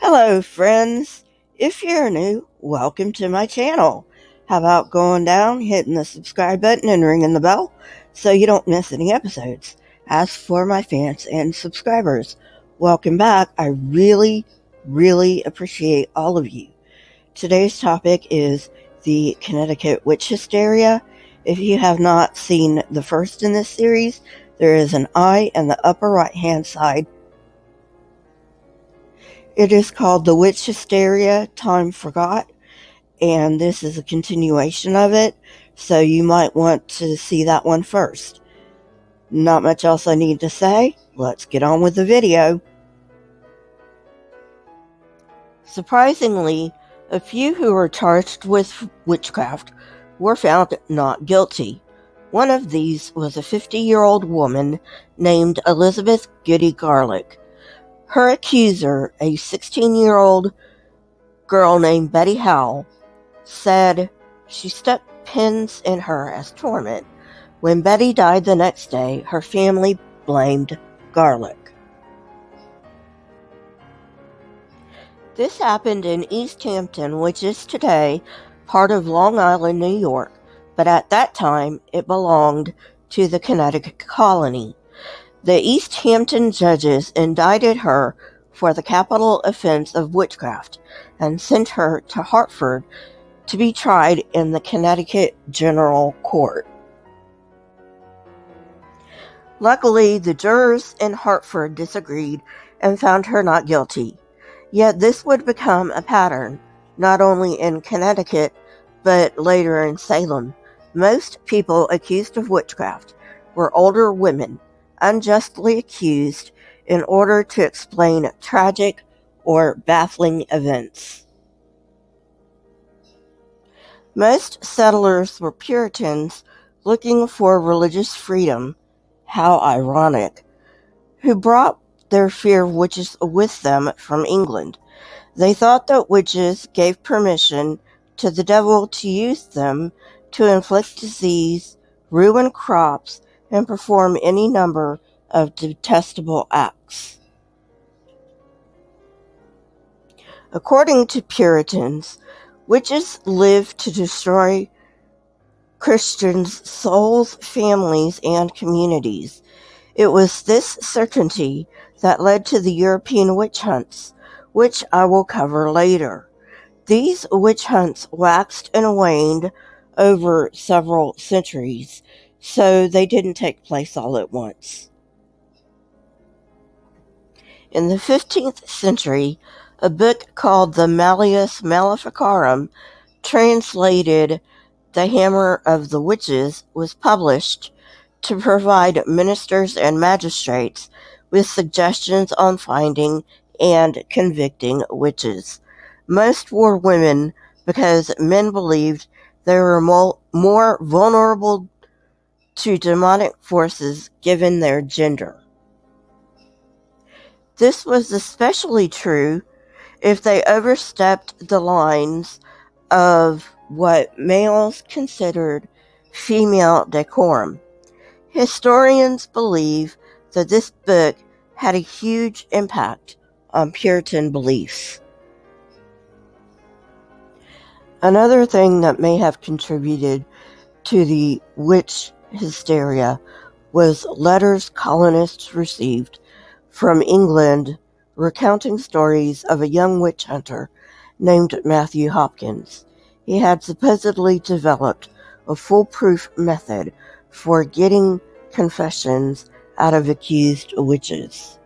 Hello friends, if you're new, welcome to my channel. How about going down, hitting the subscribe button and ringing the bell so you don't miss any episodes. As for my fans and subscribers, welcome back. I really appreciate all of you. Today's topic is the Connecticut witch hysteria. If you have not seen the first in this series, there is an eye in the upper right hand side. It is called The Witch Hysteria, Time Forgot, and this is a continuation of it, so you might want to see that one first. Not much else I need to say. Let's get on with the video. Surprisingly, a few who were charged with witchcraft were found not guilty. One of these was a 50-year-old woman named Elizabeth Goody Garlick. Her accuser, a 16-year-old girl named Betty Howell, said she stuck pins in her as torment. When Betty died the next day, her family blamed Garlick. This happened in East Hampton, which is today part of Long Island, New York, but at that time it belonged to the Connecticut colony. The East Hampton judges indicted her for the capital offense of witchcraft and sent her to Hartford to be tried in the Connecticut General Court. Luckily, the jurors in Hartford disagreed and found her not guilty. Yet this would become a pattern, not only in Connecticut, but later in Salem. Most people accused of witchcraft were older women, unjustly accused in order to explain tragic or baffling events. Most settlers were Puritans looking for religious freedom, how ironic, who brought their fear of witches with them from England. They thought that witches gave permission to the devil to use them to inflict disease, ruin crops, and perform any number of detestable acts. According to Puritans, witches lived to destroy Christians' souls, families, and communities. It was this certainty that led to the European witch hunts, which I will cover later. These witch hunts waxed and waned over several centuries, so they didn't take place all at once. In the 15th century, a book called the Malleus Maleficarum, translated The Hammer of the Witches, was published to provide ministers and magistrates with suggestions on finding and convicting witches. Most were women because men believed they were more vulnerable to demonic forces given their gender. This was especially true if they overstepped the lines of what males considered female decorum. Historians believe that this book had a huge impact on Puritan beliefs. Another thing that may have contributed to the witch hysteria was letters colonists received from England recounting stories of a young witch hunter named Matthew Hopkins. He had supposedly developed a foolproof method for getting confessions out of accused witches.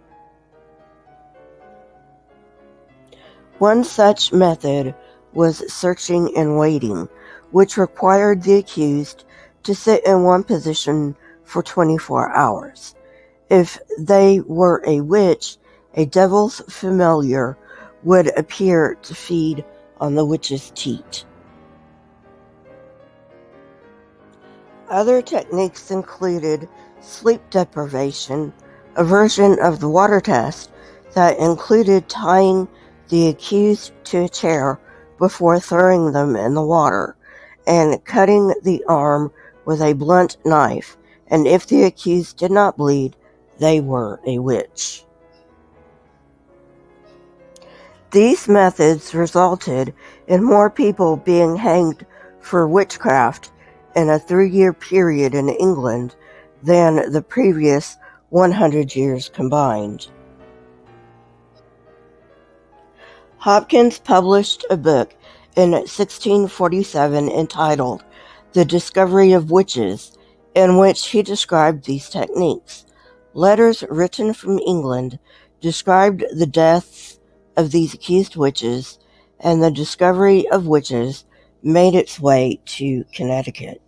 One such method was searching and waiting, which required the accused to sit in one position for 24 hours. If they were a witch, a devil's familiar would appear to feed on the witch's teat. Other techniques included sleep deprivation, a version of the water test that included tying the accused to a chair before throwing them in the water, and cutting the arm with a blunt knife, and if the accused did not bleed, they were a witch. These methods resulted in more people being hanged for witchcraft in a 3-year period in England than the previous 100 years combined. Hopkins published a book in 1647 entitled The Discovery of Witches, in which he described these techniques. Letters written from England described the deaths of these accused witches, and the discovery of witches made its way to Connecticut.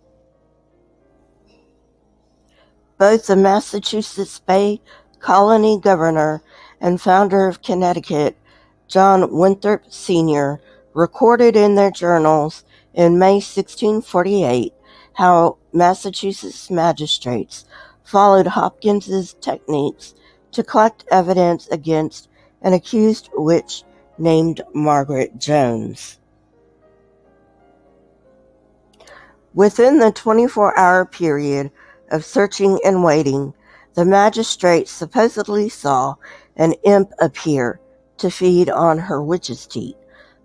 Both the Massachusetts Bay Colony governor and founder of Connecticut, John Winthrop Sr., recorded in their journals in May 1648 how Massachusetts magistrates followed Hopkins's techniques to collect evidence against an accused witch named Margaret Jones. Within the 24-hour period of searching and waiting, the magistrates supposedly saw an imp appear to feed on her witch's teat.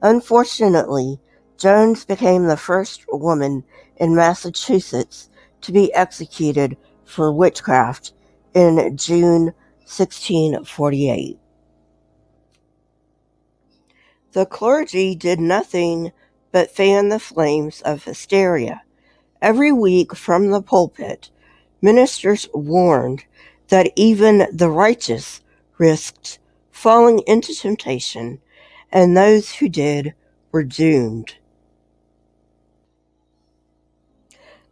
Unfortunately, Jones became the first woman in Massachusetts to be executed for witchcraft in June 1648. The clergy did nothing but fan the flames of hysteria. Every week from the pulpit, ministers warned that even the righteous risked falling into temptation, and those who did were doomed.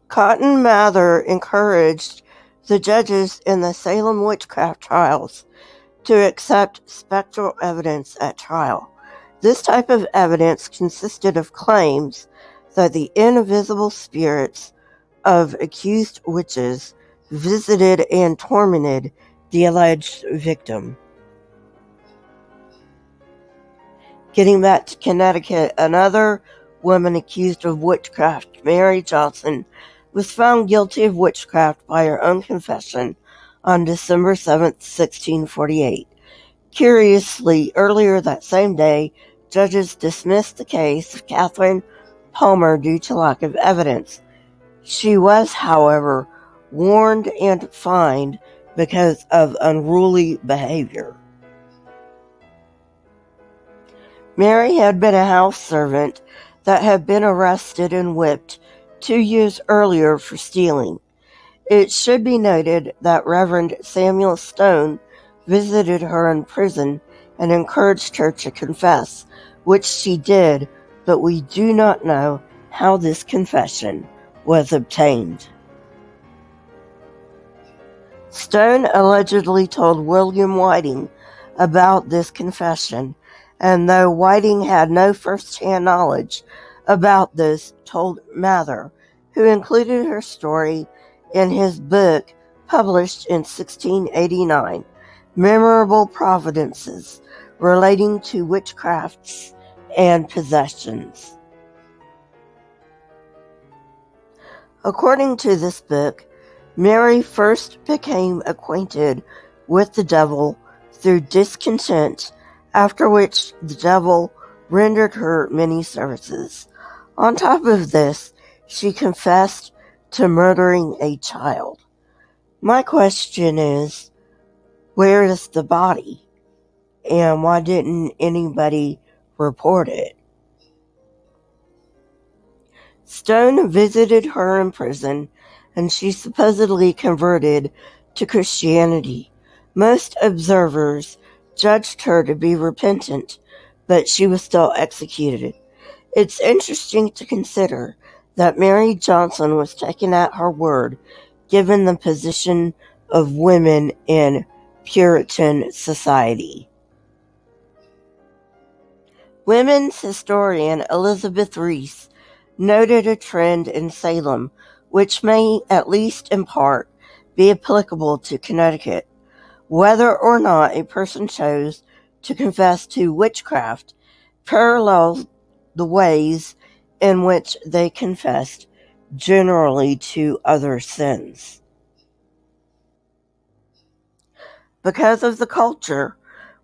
Cotton Mather encouraged the judges in the Salem witchcraft trials to accept spectral evidence at trial. This type of evidence consisted of claims that the invisible spirits of accused witches visited and tormented the alleged victim. Getting back to Connecticut, another woman accused of witchcraft, Mary Johnson, was found guilty of witchcraft by her own confession on December 7, 1648. Curiously, earlier that same day, judges dismissed the case of Catherine Palmer due to lack of evidence. She was, however, warned and fined because of unruly behavior. Mary had been a house servant that had been arrested and whipped 2 years earlier for stealing. It should be noted that Reverend Samuel Stone visited her in prison and encouraged her to confess, which she did, but we do not know how this confession was obtained. Stone allegedly told William Whiting about this confession, and though Whiting had no first-hand knowledge about this, told Mather, who included her story in his book published in 1689, Memorable Providences Relating to Witchcrafts and Possessions. According to this book, Mary first became acquainted with the devil through discontent, after which the devil rendered her many services. On top of this, she confessed to murdering a child. My question is, where is the body? And why didn't anybody report it? Stone visited her in prison, and she supposedly converted to Christianity. Most observers judged her to be repentant, but she was still executed. It's interesting to consider that Mary Johnson was taken at her word, given the position of women in Puritan society. Women's historian Elizabeth Reese noted a trend in Salem, which may, at least in part, be applicable to Connecticut. Whether or not a person chose to confess to witchcraft parallels the ways in which they confessed generally to other sins. Because of the culture,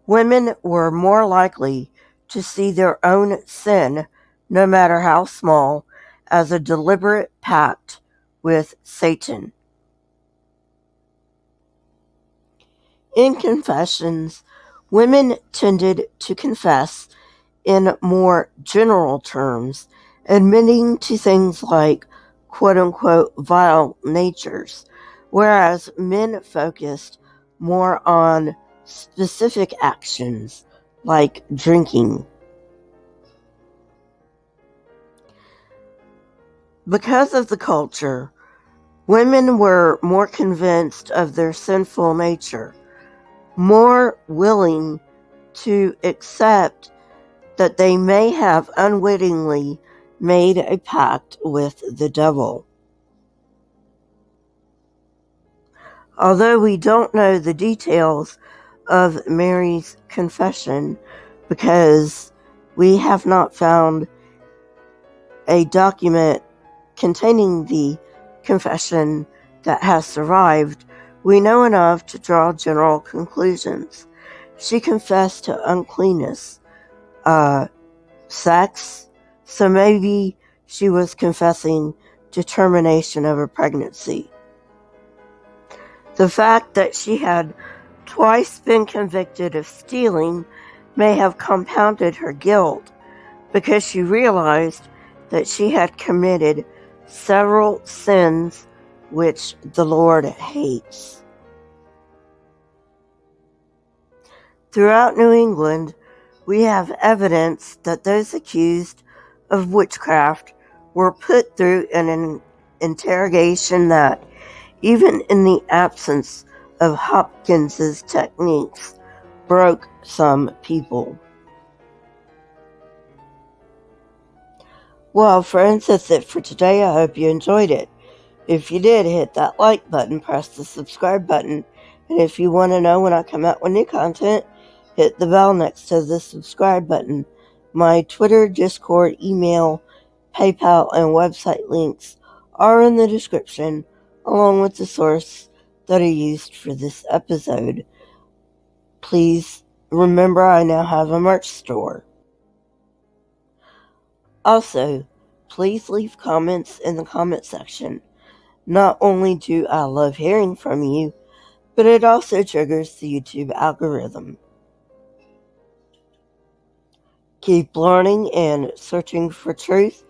women were more likely to see their own sin, no matter how small, as a deliberate pact with Satan. In confessions, women tended to confess in more general terms, admitting to things like quote-unquote vile natures, whereas men focused more on specific actions like drinking. Because of the culture, women were more convinced of their sinful nature, more willing to accept that they may have unwittingly made a pact with the devil. Although we don't know the details of Mary's confession because we have not found a document containing the confession that has survived, we know enough to draw general conclusions. She confessed to uncleanness, sex, so maybe she was confessing to termination of a pregnancy. The fact that she had twice been convicted of stealing may have compounded her guilt because she realized that she had committed several sins which the Lord hates. Throughout New England, we have evidence that those accused of witchcraft were put through an interrogation that, even in the absence of Hopkins's techniques, broke some people. Well, friends, that's it for today. I hope you enjoyed it. If you did, hit that like button, press the subscribe button, and if you want to know when I come out with new content, hit the bell next to the subscribe button. My Twitter, Discord, email, PayPal, and website links are in the description, along with the source that I used for this episode. Please remember I now have a merch store. Also, please leave comments in the comment section. Not only do I love hearing from you, but it also triggers the YouTube algorithm. Keep learning and searching for truth.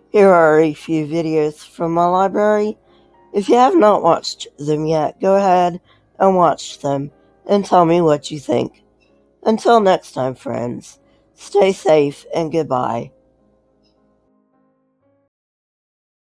Here are a few videos from my library. If you have not watched them yet, go ahead and watch them and tell me what you think. Until next time, friends, stay safe and goodbye.